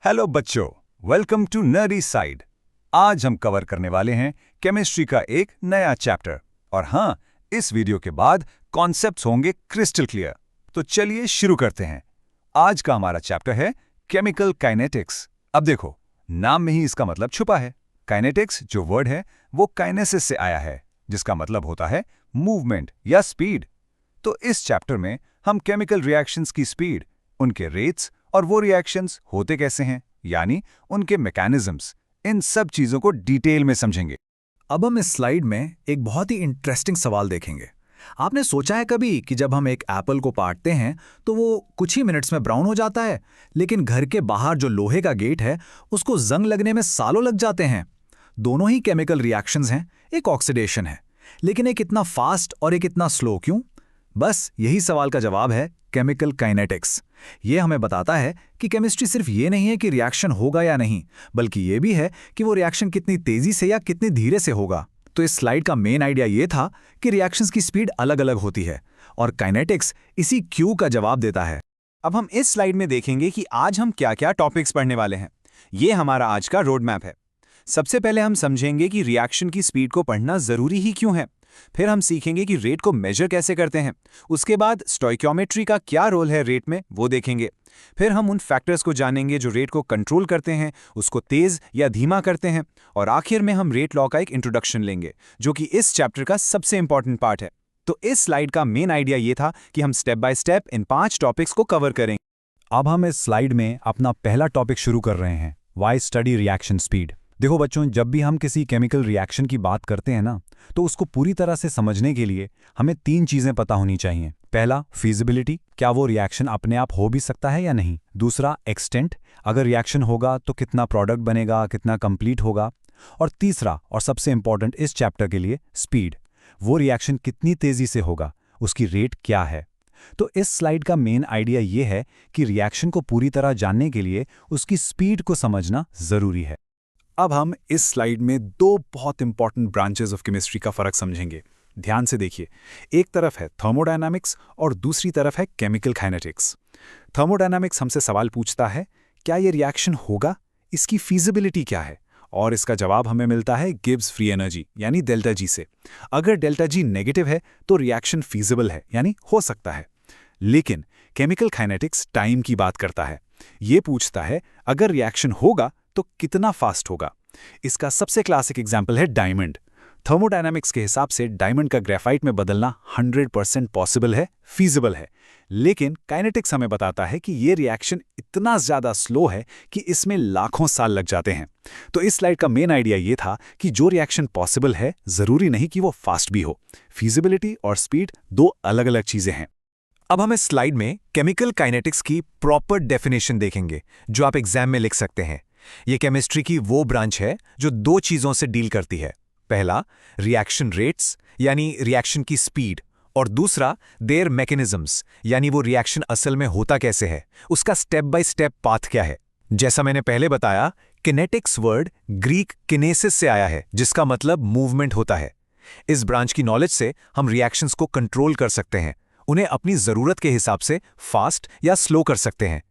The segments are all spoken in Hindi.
हेलो बच्चों, वेलकम टू नर्डी साइड। आज हम कवर करने वाले हैं केमिस्ट्री का एक नया चैप्टर। और हाँ, इस वीडियो के बाद कॉन्सेप्ट्स होंगे क्रिस्टल क्लियर। तो चलिए शुरू करते हैं। आज का हमारा चैप्टर है केमिकल काइनेटिक्स। अब देखो, नाम में ही इसका मतलब छुपा है। काइनेटिक्स जो वर्ड है वो काइनेसिस से आया है, जिसका मतलब होता है मूवमेंट या स्पीड। तो इस चैप्टर में हम केमिकल रिएक्शंस की स्पीड, उनके रेट्स और वो रिएक्शंस होते कैसे हैं, यानी उनके मैकेनिज्म्स, इन सब चीजों को डिटेल में समझेंगे। अब हम इस स्लाइड में एक बहुत ही इंटरेस्टिंग सवाल देखेंगे। आपने सोचा है कभी कि जब हम एक एप्पल को काटते हैं तो वो कुछ ही मिनट्स में ब्राउन हो जाता है, लेकिन घर के बाहर जो लोहे का गेट है उसको जंग लगने में सालों लग जाते हैं। दोनों ही केमिकल रिएक्शंस हैं, एक ऑक्सीडेशन है, लेकिन एक इतना फास्ट और एक इतना स्लो क्यों? बस यही सवाल का जवाब है केमिकल काइनेटिक्स। ये हमें बताता है कि केमिस्ट्री सिर्फ ये नहीं है कि रिएक्शन होगा या नहीं, बल्कि ये भी है कि वो रिएक्शन कितनी तेजी से या कितनी धीरे से होगा। तो इस स्लाइड का मेन आइडिया ये था कि रिएक्शंस की स्पीड अलग अलग होती है और काइनेटिक्स इसी क्यू का जवाब देता है। अब हम इस स्लाइड में देखेंगे कि आज हम क्या क्या टॉपिक्स पढ़ने वाले हैं। ये हमारा आज का रोड मैप है। सबसे पहले हम समझेंगे कि रिएक्शन की स्पीड को पढ़ना जरूरी ही क्यों है। फिर हम सीखेंगे कि रेट को मेजर कैसे करते हैं। उसके बाद स्टोइकियोमेट्री का क्या रोल है रेट में, वो देखेंगे। फिर हम उन फैक्टर्स को जानेंगे जो रेट को कंट्रोल करते हैं, उसको तेज या धीमा करते हैं। और आखिर में हम रेट लॉ का एक इंट्रोडक्शन लेंगे, जो कि इस चैप्टर का सबसे इंपॉर्टेंट पार्ट है। तो इस स्लाइड का मेन आइडिया ये था कि हम step by step in 5 topics को कवर करेंगे। अब हम इस स्लाइड में अपना पहला टॉपिक शुरू कर रहे हैं, वाई स्टडी रिएक्शन स्पीड। देखो बच्चों, जब भी हम किसी केमिकल रिएक्शन की बात करते हैं ना, तो उसको पूरी तरह से समझने के लिए हमें 3 चीजें पता होनी चाहिए। पहला, फीजिबिलिटी, क्या वो रिएक्शन अपने आप हो भी सकता है या नहीं। दूसरा, एक्सटेंट, अगर रिएक्शन होगा तो कितना प्रोडक्ट बनेगा, कितना कंप्लीट होगा। और तीसरा और सबसे इंपॉर्टेंट इस चैप्टर के लिए, स्पीड, वो रिएक्शन कितनी तेजी से होगा, उसकी रेट क्या है। तो इस स्लाइड का मेन आइडिया ये है कि रिएक्शन को पूरी तरह जानने के लिए उसकी स्पीड को समझना जरूरी है। अब हम इस स्लाइड में 2 बहुत इंपॉर्टेंट ब्रांचेस ऑफ केमिस्ट्री का फर्क समझेंगे। ध्यान से देखिए, एक तरफ है थर्मोडायनामिक्स और दूसरी तरफ है केमिकल काइनेटिक्स। थर्मोडायनामिक्स हमसे सवाल पूछता है, क्या ये रिएक्शन होगा, इसकी फीजिबिलिटी क्या है, और इसका जवाब हमें मिलता है गिब्स फ्री एनर्जी यानी डेल्टा जी से। अगर डेल्टा जी नेगेटिव है तो रिएक्शन फीजिबल है यानी हो सकता है। लेकिन केमिकल काइनेटिक्स टाइम की बात करता है। ये पूछता है, अगर रिएक्शन होगा तो कितना फास्ट होगा। इसका सबसे क्लासिक एग्जाम्पल है डायमंड। थर्मोडायनामिक्स के हिसाब से डायमंड का ग्रेफाइट में बदलना 100% पॉसिबल है, फीजिबल है। लेकिन काइनेटिक्स हमें बताता है कि ये रिएक्शन इतना ज्यादा स्लो है कि इसमें लाखों साल लग जाते हैं। तो इस स्लाइड का मेन आइडिया ये था कि जो रिएक्शन पॉसिबल है, जरूरी नहीं कि वो फास्ट भी हो। फीजिबिलिटी और स्पीड 2 अलग अलग चीजें हैं। अब हम इस स्लाइड में केमिकल काइनेटिक्स की प्रॉपर डेफिनेशन देखेंगे, जो आप एग्जाम में लिख सकते हैं। ये केमिस्ट्री की वो ब्रांच है जो 2 चीजों से डील करती है। पहला, रिएक्शन रेट्स यानी रिएक्शन की स्पीड, और दूसरा, देयर मैकेनिज्म्स यानी वो रिएक्शन असल में होता कैसे है, उसका स्टेप बाय स्टेप पाथ क्या है। जैसा मैंने पहले बताया, किनेटिक्स वर्ड ग्रीक किनेसिस से आया है, जिसका मतलब मूवमेंट होता है। इस ब्रांच की नॉलेज से हम रिएक्शंस को कंट्रोल कर सकते हैं, उन्हें अपनी जरूरत के हिसाब से फास्ट या स्लो कर सकते हैं।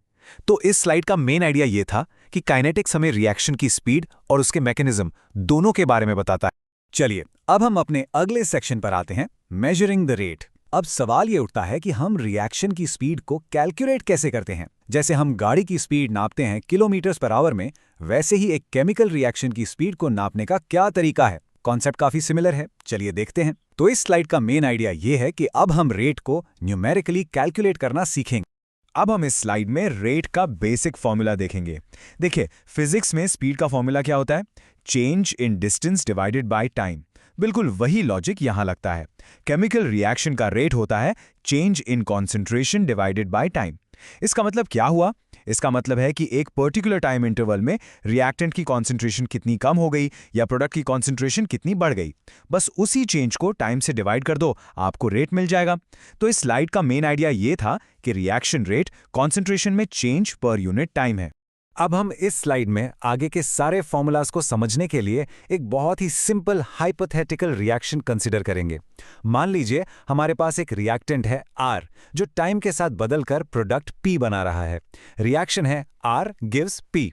तो इस स्लाइड का मेन आइडिया यह था कि काइनेटिक्स हमें रिएक्शन की स्पीड और उसके मैकेनिज्म दोनों के बारे में बताता है। चलिए, अब हम अपने अगले सेक्शन पर आते हैं, मेजरिंग द रेट। अब सवाल ये उठता है कि हम रिएक्शन की स्पीड को कैलकुलेट कैसे करते हैं। जैसे हम गाड़ी की स्पीड नापते हैं किलोमीटर्स पर आवर में, वैसे ही एक केमिकल रिएक्शन की स्पीड को नापने का क्या तरीका है। कॉन्सेप्ट काफी सिमिलर है, चलिए देखते हैं। तो इस स्लाइड का मेन आइडिया ये है कि अब हम रेट को न्यूमेरिकली कैलकुलेट करना सीखेंगे। अब हम इस स्लाइड में रेट का बेसिक फॉर्मूला देखेंगे। देखिए, फिजिक्स में स्पीड का फॉर्मूला क्या होता है? Change in distance divided by time. बिल्कुल वही लॉजिक यहां लगता है। केमिकल रिएक्शन का रेट होता है change in concentration divided by time. इसका मतलब क्या हुआ? इसका मतलब है कि एक पर्टिकुलर टाइम इंटरवल में रिएक्टेंट की कॉन्सेंट्रेशन कितनी कम हो गई या प्रोडक्ट की कॉन्सेंट्रेशन कितनी बढ़ गई। बस उसी चेंज को टाइम से डिवाइड कर दो, आपको रेट मिल जाएगा। तो इस स्लाइड का मेन आइडिया ये था कि रिएक्शन रेट कॉन्सेंट्रेशन में चेंज पर यूनिट टाइम है। अब हम इस स्लाइड में आगे के सारे फॉर्मूलाज को समझने के लिए एक बहुत ही सिंपल हाइपोथेटिकल रिएक्शन कंसीडर करेंगे। मान लीजिए हमारे पास एक रिएक्टेंट है R, जो टाइम के साथ बदलकर प्रोडक्ट P बना रहा है। रिएक्शन है R गिव्स P।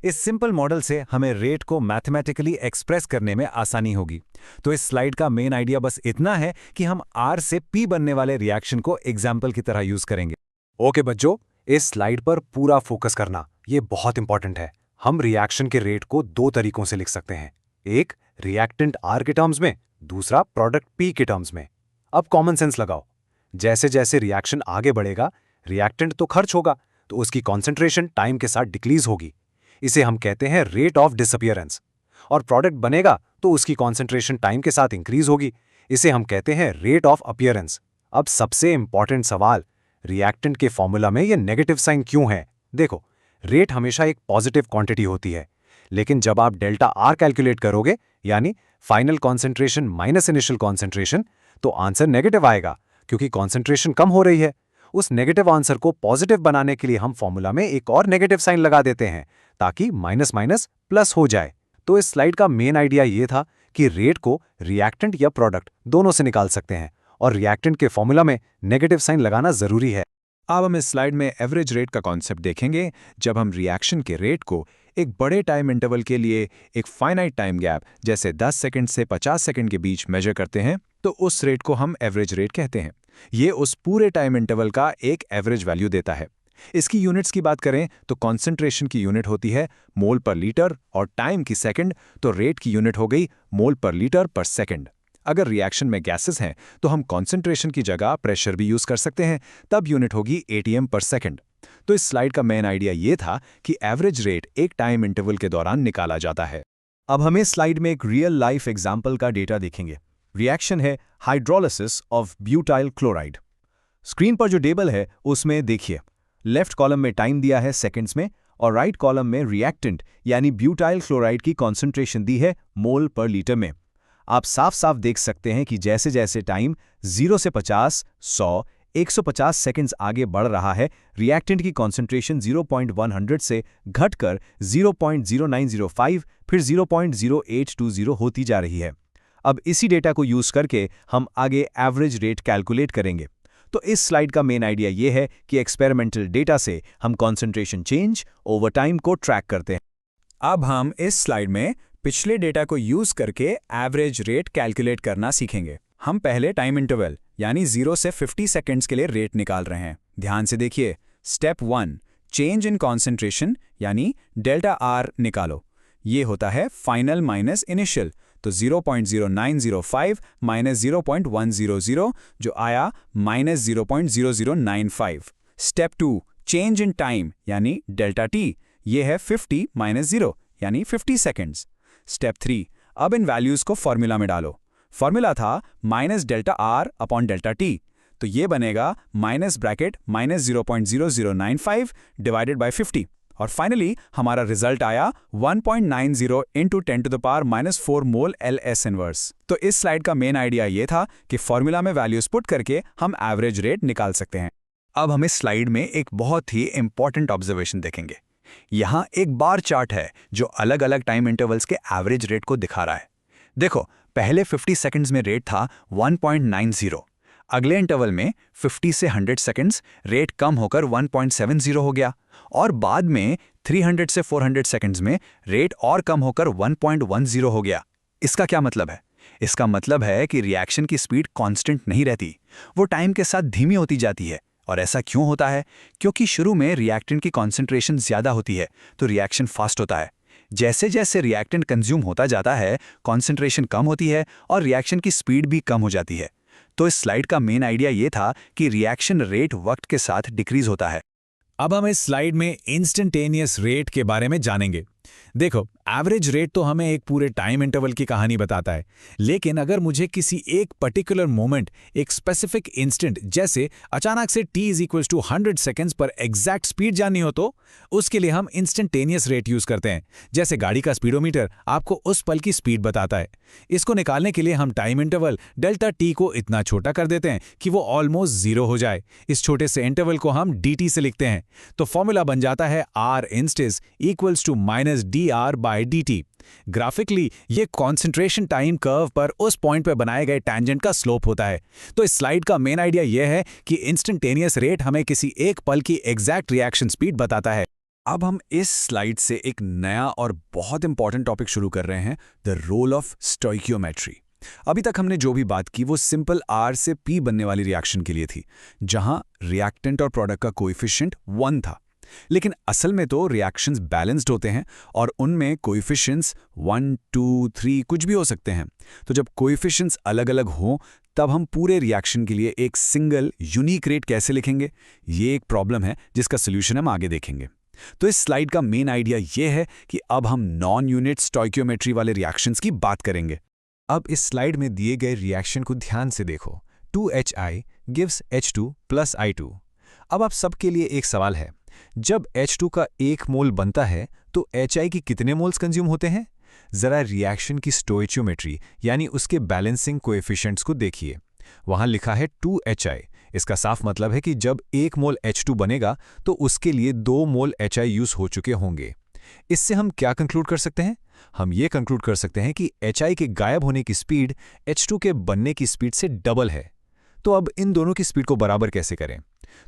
इस सिंपल मॉडल से हमें रेट को मैथमेटिकली एक्सप्रेस करने में आसानी होगी। तो इस स्लाइड का मेन आइडिया बस इतना है कि हम R से P बनने वाले रिएक्शन को एग्जाम्पल की तरह यूज करेंगे। ओके बच्चों, इस स्लाइड पर पूरा फोकस करना, ये बहुत इंपॉर्टेंट है। हम रिएक्शन के रेट को दो तरीकों से लिख सकते हैं, एक रिएक्टेंट R के टर्म्स में, दूसरा प्रोडक्ट P के टर्म्स में। अब कॉमन सेंस लगाओ, जैसे जैसे रिएक्शन आगे बढ़ेगा, रिएक्टेंट तो खर्च होगा, तो उसकी कॉन्सेंट्रेशन टाइम के साथ डिक्रीज होगी। इसे हम कहते हैं रेट ऑफ डिसअपियरेंस। और प्रोडक्ट बनेगा तो उसकी कॉन्सेंट्रेशन टाइम के साथ इंक्रीज होगी। इसे हम कहते हैं रेट ऑफ अपीयरेंस। अब सबसे इंपॉर्टेंट सवाल, रिएक्टेंट के फॉर्मूला में ये नेगेटिव साइन क्यों है? देखो, रेट हमेशा एक पॉजिटिव क्वांटिटी होती है, लेकिन जब आप डेल्टा आर कैलकुलेट करोगे, यानी final concentration minus initial concentration, तो आंसर नेगेटिव आएगा, क्योंकि कॉन्सेंट्रेशन कम हो रही है। उस नेगेटिव आंसर को पॉजिटिव बनाने के लिए हम फॉर्मूला में एक और नेगेटिव साइन लगा देते हैं, ताकि माइनस माइनस प्लस हो जाए। तो इस स्लाइड का मेन आइडिया ये था कि रेट को रिएक्टेंट या प्रोडक्ट दोनों से निकाल सकते हैं, और रिएक्टेंट के फॉर्मूला में नेगेटिव साइन लगाना जरूरी है। अब हम इस स्लाइड में एवरेज रेट का कॉन्सेप्ट देखेंगे। जब हम रिएक्शन के रेट को एक बड़े टाइम इंटरवल के लिए एक फाइनाइट टाइम गैप जैसे 10 सेकंड से 50 सेकंड के बीच मेजर करते हैं, तो उस रेट को हम एवरेज रेट कहते हैं। ये उस पूरे टाइम इंटरवल का एक एवरेज वैल्यू देता है। इसकी यूनिट्स की बात करें तो कॉन्सेंट्रेशन की यूनिट होती है मोल पर लीटर, और टाइम की सेकंड, तो रेट की यूनिट हो गई मोल पर लीटर पर सेकंड। अगर रिएक्शन में गैसेस हैं तो हम कॉन्सेंट्रेशन की जगह प्रेशर भी यूज कर सकते हैं, तब यूनिट होगी atm पर सेकंड। तो इस स्लाइड का मेन आइडिया ये था कि एवरेज रेट एक टाइम इंटरवल के दौरान निकाला जाता है। अब हमें स्लाइड में एक रियल लाइफ एग्जाम्पल का डेटा देखेंगे। रिएक्शन है hydrolysis of butyl chloride. Screen पर जो टेबल है उसमें देखिए, लेफ्ट कॉलम में टाइम दिया है सेकंड्स में, और राइट कॉलम में रिएक्टेंट यानी ब्यूटाइल क्लोराइड की कॉन्सेंट्रेशन दी है मोल पर लीटर में। आप साफ साफ देख सकते हैं कि जैसे जैसे टाइम 0 से 50, 100, 150 सेकंड्स आगे बढ़ रहा है, रिएक्टेंट की कॉन्सेंट्रेशन 0.100 से घटकर 0.0905, फिर 0.0820 होती जा रही है। अब इसी डेटा को यूज करके हम आगे एवरेज रेट कैलकुलेट करेंगे। तो इस स्लाइड का मेन आइडिया यह है कि एक्सपेरिमेंटल डेटा से हम कॉन्सेंट्रेशन चेंज ओवर टाइम को ट्रैक करते हैं। अब हम इस स्लाइड में पिछले डेटा को यूज करके एवरेज रेट कैलकुलेट करना सीखेंगे। हम पहले टाइम इंटरवल यानी 0 से 50 सेकंड्स के लिए रेट निकाल रहे हैं। ध्यान से देखिए, स्टेप 1 चेंज इन कॉन्सेंट्रेशन यानी डेल्टा आर निकालो। ये होता है फाइनल माइनस इनिशियल, तो 0.0905 माइनस 0.100 जो आया minus 0.0095। Step 2 change in time यानी डेल्टा टी, ये है 50 माइनस 0 यानी 50 सेकंड्स। स्टेप 3 अब इन वैल्यूज को फॉर्मूला में डालो। फॉर्मूला था minus delta R upon delta T, तो ये बनेगा minus bracket minus 0.0095 divided by 50, और फाइनली हमारा रिजल्ट आया 1.90 इंटू 10⁻⁻⁴ मोल LS इनवर्स। तो इस स्लाइड का मेन आइडिया ये था कि फॉर्मूला में वैल्यूज पुट करके हम एवरेज रेट निकाल सकते हैं। अब हम इस स्लाइड में एक बहुत ही इंपॉर्टेंट ऑब्जर्वेशन देखेंगे। यहाँ एक बार चार्ट है जो अलग अलग टाइम इंटरवल्स के एवरेज रेट को दिखा रहा है। देखो, पहले 50 सेकंड्स में रेट था 1.90, अगले इंटरवल में 50 से 100 सेकंड्स रेट कम होकर 1.70 हो गया, और बाद में 300 से 400 सेकंड्स में रेट और कम होकर 1.10 हो गया। इसका क्या मतलब है? इसका मतलब है कि रिएक्शन की स्पीड कांस्टेंट नहीं रहती, वो टाइम के साथ धीमी होती जाती है। और ऐसा क्यों होता है? क्योंकि शुरू में रिएक्टेंट की कॉन्सेंट्रेशन ज़्यादा होती है, तो रिएक्शन फास्ट होता है। जैसे जैसे रिएक्टेंट कंज्यूम होता जाता है, कॉन्सेंट्रेशन कम होती है और रिएक्शन की स्पीड भी कम हो जाती है। तो इस स्लाइड का मेन आइडिया ये था कि रिएक्शन रेट वक्त के साथ डिक्रीज होता है। अब हम इस स्लाइड में इंस्टेंटेनियस रेट के बारे में जानेंगे। देखो, एवरेज रेट तो हमें एक पूरे टाइम इंटरवल की कहानी बताता है, लेकिन अगर मुझे किसी एक पर्टिकुलर मोमेंट, एक स्पेसिफिक इंस्टेंट, जैसे अचानक से t = 100 सेकेंड्स पर एग्जैक्ट स्पीड जाननी हो, तो उसके लिए हम इंस्टेंटेनियस रेट यूज करते हैं। जैसे गाड़ी का स्पीडोमीटर आपको उस पल की स्पीड बताता है। इसको निकालने के लिए हम टाइम इंटरवल डेल्टा टी को इतना छोटा कर देते हैं कि वो ऑलमोस्ट 0 हो जाए। इस छोटे से इंटरवल को हम dt से लिखते हैं, तो फॉर्मूला बन जाता है r instance equals to minus dr/dt। Graphically ये कॉन्सेंट्रेशन टाइम कर्व पर उस पॉइंट पर बनाए गए टैंजेंट का स्लोप होता है। तो इस स्लाइड का मेन आइडिया यह है कि इंस्टेंटेनियस रेट हमें किसी एक पल की एग्जैक्ट रिएक्शन स्पीड बताता है। अब हम इस स्लाइड से एक नया और बहुत इंपॉर्टेंट टॉपिक शुरू कर रहे हैं, द रोल ऑफ स्टोइकियोमेट्री। अभी तक हमने जो भी बात की वो सिंपल R से P बनने वाली रिएक्शन के लिए थी, जहां रिएक्टेंट और प्रोडक्ट का कोएफिशिएंट 1 था। लेकिन असल में तो रिएक्शंस बैलेंस्ड होते हैं और उनमें कोएफिशिएंट्स 1, 2, 3 कुछ भी हो सकते हैं। तो जब कोएफिशिएंट्स अलग-अलग हों तब हम पूरे रिएक्शन के लिए एक सिंगल यूनिक रेट कैसे लिखेंगे, ये एक प्रॉब्लम है जिसका सोल्यूशन हम आगे देखेंगे। तो इस स्लाइड का मेन आइडिया ये है कि अब हम नॉन यूनिट स्टोइकियोमेट्री वाले रिएक्शंस की बात करेंगे। अब इस स्लाइड में दिए गए रिएक्शन को ध्यान से देखो। 2HI gives H2 plus I2। अब आप सबके लिए एक सवाल है, जब H2 का 1 मोल बनता है तो HI की कितने मोल्स कंज्यूम होते हैं? जरा रिएक्शन की स्टोइकियोमेट्री यानी उसके बैलेंसिंग कोएफिशिएंट्स को देखिए। वहां लिखा है 2HI। इसका साफ मतलब है कि जब 1 मोल H2 बनेगा तो उसके लिए 2 मोल HI यूज हो चुके होंगे। इससे हम क्या कंक्लूड कर सकते हैं? हम ये कंक्लूड कर सकते हैं कि HI के गायब होने की स्पीड H2 के बनने की स्पीड से डबल है। तो अब इन दोनों की स्पीड को बराबर कैसे करें?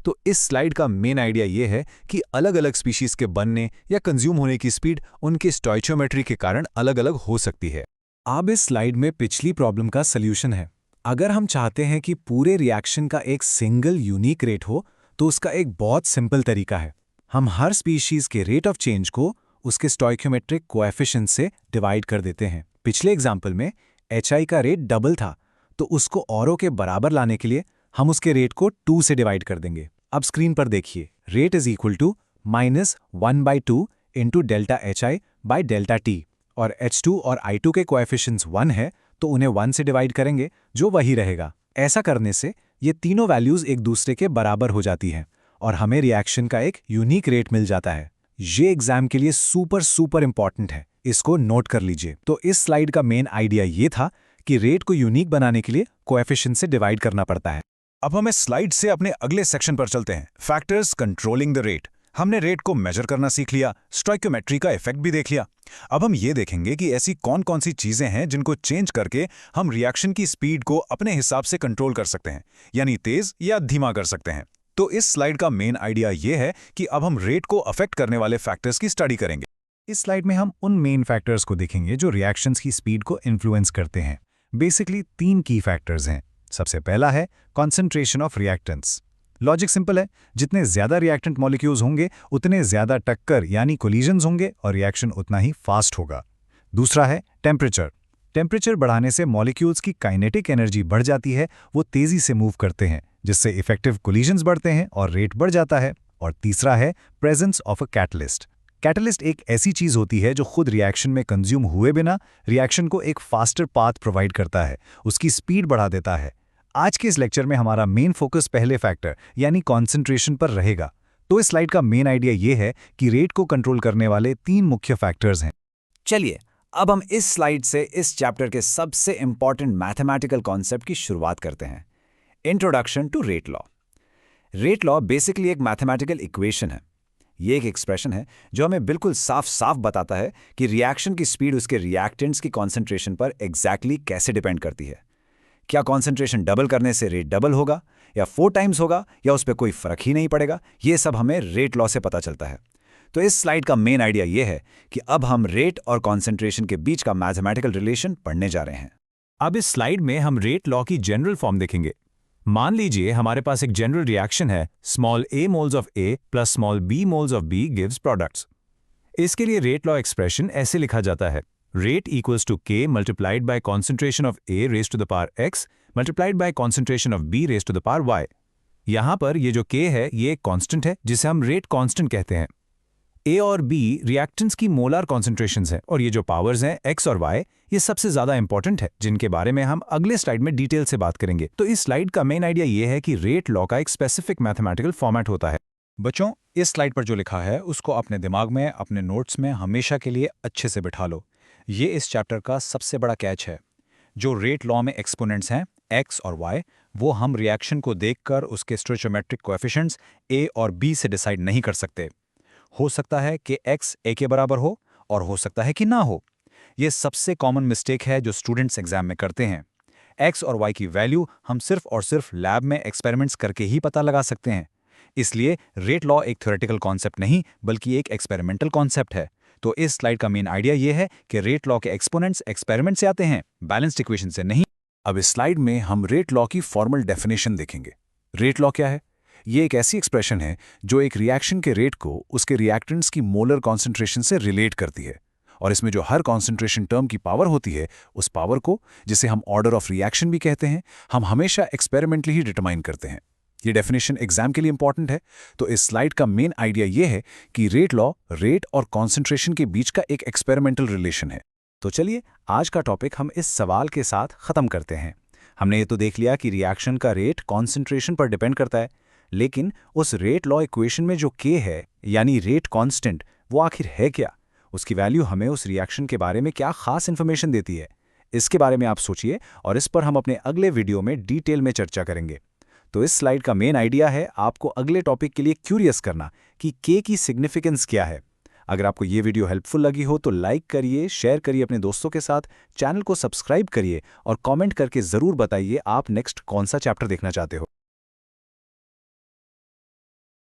तो इस स्लाइड का मेन आइडिया ये है कि अलग-अलग स्पीशीज के बनने या कंज्यूम होने की स्पीड उनके स्टोइकियोमेट्री के कारण अलग-अलग हो सकती है। अब इस स्लाइड में पिछली प्रॉब्लम का सल्यूशन है। अगर हम चाहते हैं कि पूरे रिएक्शन का एक सिंगल यूनिक रेट हो तो उसका एक बहुत सिंपल तरीका है। हम हर स्पीशीज के रेट ऑफ चेंज को उसके स्टोइकियोमेट्रिक कोएफिशिएंट से डिवाइड कर देते हैं। पिछले एग्जाम्पल में HI का रेट डबल था, तो उसको औरों के बराबर लाने के लिए हम उसके रेट को 2 से डिवाइड कर देंगे। अब स्क्रीन पर देखिए, rate is equal to -1/2 into delta HI by delta T, और H2 और I2 के कोएफिशिएंट्स 1 है तो उन्हें 1 से डिवाइड करेंगे, जो वही रहेगा। ऐसा करने से ये तीनों वैल्यूज एक दूसरे के बराबर हो जाती हैं और हमें रिएक्शन का एक यूनिक रेट मिल जाता है। ये एग्जाम के लिए सुपर इंपॉर्टेंट है, इसको नोट कर लीजिए। तो इस स्लाइड का मेन आइडिया ये था कि रेट को यूनिक बनाने के लिए कोएफिशिएंट से डिवाइड करना पड़ता है। अब हम इस स्लाइड से अपने अगले सेक्शन पर चलते हैं, फैक्टर्स कंट्रोलिंग द रेट। हमने रेट को मेजर करना सीख लिया, स्टोइकियोमेट्री का इफेक्ट भी देख लिया। अब हम ये देखेंगे कि ऐसी कौन कौन सी चीजें हैं जिनको चेंज करके हम रिएक्शन की स्पीड को अपने हिसाब से कंट्रोल कर सकते हैं, यानी तेज या धीमा कर सकते हैं। तो इस स्लाइड का मेन आइडिया ये है कि अब हम रेट को अफेक्ट करने वाले फैक्टर्स की स्टडी करेंगे। इस स्लाइड में हम उन मेन फैक्टर्स को देखेंगे जो रिएक्शंस की स्पीड को इन्फ्लुएंस करते हैं। बेसिकली 3 की फैक्टर्स हैं। सबसे पहला है concentration of reactants. Logic simple है, जितने ज्यादा रिएक्टेंट मॉलिक्यूल्स होंगे उतने ज्यादा टक्कर यानी कोलिजन्स होंगे और रिएक्शन उतना ही फास्ट होगा। दूसरा है टेम्परेचर। टेम्परेचर बढ़ाने से मॉलिक्यूल्स की काइनेटिक एनर्जी बढ़ जाती है, वो तेजी से मूव करते हैं, जिससे इफेक्टिव कोलिजन्स बढ़ते हैं और रेट बढ़ जाता है। और तीसरा है presence of a catalyst. Catalyst एक ऐसी चीज होती है जो खुद रिएक्शन में कंज्यूम हुए बिना रिएक्शन को एक फास्टर पाथ प्रोवाइड करता है, उसकी स्पीड बढ़ा देता है। आज के इस लेक्चर में हमारा मेन फोकस पहले फैक्टर यानी कॉन्सेंट्रेशन पर रहेगा। तो इस स्लाइड का मेन आइडिया ये है कि रेट को कंट्रोल करने वाले 3 मुख्य फैक्टर्स हैं। चलिए अब हम इस स्लाइड से इस चैप्टर के सबसे इंपॉर्टेंट मैथमेटिकल कॉन्सेप्ट की शुरुआत करते हैं, introduction to rate law. Rate law basically एक मैथमेटिकल इक्वेशन है। ये एक एक्सप्रेशन है जो हमें बिल्कुल साफ साफ बताता है कि रिएक्शन की स्पीड उसके रिएक्टेंट्स की कॉन्सेंट्रेशन पर एग्जैक्टली कैसे डिपेंड करती है। क्या कॉन्सेंट्रेशन डबल करने से रेट डबल होगा या 4 टाइम्स होगा या उस पर कोई फर्क ही नहीं पड़ेगा, ये सब हमें रेट लॉ से पता चलता है। तो इस स्लाइड का मेन आइडिया ये है कि अब हम रेट और कॉन्सेंट्रेशन के बीच का मैथमेटिकल रिलेशन पढ़ने जा रहे हैं। अब इस स्लाइड में हम रेट लॉ की जनरल फॉर्म देखेंगे। मान लीजिए हमारे पास एक जनरल रिएक्शन है, small a moles of A plus small b moles of B gives products. इसके लिए रेट लॉ एक्सप्रेशन ऐसे लिखा जाता है, rate equals to k multiplied by concentration of A raise to the power x multiplied by concentration of B raise to the power y। यहां पर ये जो k है ये एक कांस्टेंट है जिसे हम रेट कांस्टेंट कहते हैं। A और B रिएक्टेंट्स की मोलार कॉन्सेंट्रेशंस हैं और ये जो पावर्स हैं x और y ये सबसे ज्यादा इंपॉर्टेंट है, जिनके बारे में हम अगले स्लाइड में डिटेल से बात करेंगे। तो इस स्लाइड का मेन आइडिया ये है कि रेट लॉ का एक स्पेसिफिक मैथमेटिकल फॉर्मेट होता है। बच्चों, इस स्लाइड पर जो लिखा है उसको अपने दिमाग में, अपने नोट्स में हमेशा के लिए अच्छे से बिठा लो। ये इस चैप्टर का सबसे बड़ा कैच है। जो रेट लॉ में एक्सपोनेंट्स हैं x और y, वो हम रिएक्शन को देखकर उसके स्टोइकियोमेट्रिक कोएफिशिएंट्स a और b से डिसाइड नहीं कर सकते। हो सकता है कि x a के बराबर हो और हो सकता है कि ना हो। ये सबसे कॉमन मिस्टेक है जो स्टूडेंट्स एग्जाम में करते हैं। x और y की वैल्यू हम सिर्फ और सिर्फ लैब में एक्सपेरिमेंट्स करके ही पता लगा सकते हैं। इसलिए रेट लॉ एक थ्योरेटिकल कॉन्सेप्ट नहीं बल्कि एक एक्सपेरिमेंटल कॉन्सेप्ट है। तो इस स्लाइड का मेन आइडिया ये है कि रेट लॉ के एक्सपोनेंट्स एक्सपेरिमेंट से आते हैं, बैलेंस्ड इक्वेशन से नहीं। अब इस स्लाइड में हम रेट लॉ की फॉर्मल डेफिनेशन देखेंगे। रेट लॉ क्या है? ये एक ऐसी एक्सप्रेशन है जो एक रिएक्शन के रेट को उसके रिएक्टेंट्स की मोलर कॉन्सेंट्रेशन से रिलेट करती है, और इसमें जो हर कॉन्सेंट्रेशन टर्म की पावर होती है, उस पावर को, जिसे हम ऑर्डर ऑफ रिएक्शन भी कहते हैं, हम हमेशा एक्सपेरिमेंटली ही डिटरमाइन करते हैं। ये डेफिनेशन एग्जाम के लिए इंपॉर्टेंट है। तो इस स्लाइड का मेन आइडिया ये है कि रेट लॉ रेट और कॉन्सेंट्रेशन के बीच का एक एक्सपेरिमेंटल रिलेशन है। तो चलिए आज का टॉपिक हम इस सवाल के साथ खत्म करते हैं। हमने ये तो देख लिया कि रिएक्शन का रेट कॉन्सेंट्रेशन पर डिपेंड करता है, लेकिन उस रेट लॉ इक्वेशन में जो के है यानी रेट कांस्टेंट, वो आखिर है क्या? उसकी वैल्यू हमें उस रिएक्शन के बारे में क्या खास इन्फॉर्मेशन देती है? इसके बारे में आप सोचिए और इस पर हम अपने अगले वीडियो में डिटेल में चर्चा करेंगे। तो इस स्लाइड का मेन आइडिया है आपको अगले टॉपिक के लिए क्यूरियस करना कि के की सिग्निफिकेंस क्या है। अगर आपको ये वीडियो हेल्पफुल लगी हो तो लाइक करिए, शेयर करिए अपने दोस्तों के साथ, चैनल को सब्सक्राइब करिए और कमेंट करके ज़रूर बताइए आप नेक्स्ट कौन सा चैप्टर देखना चाहते हो।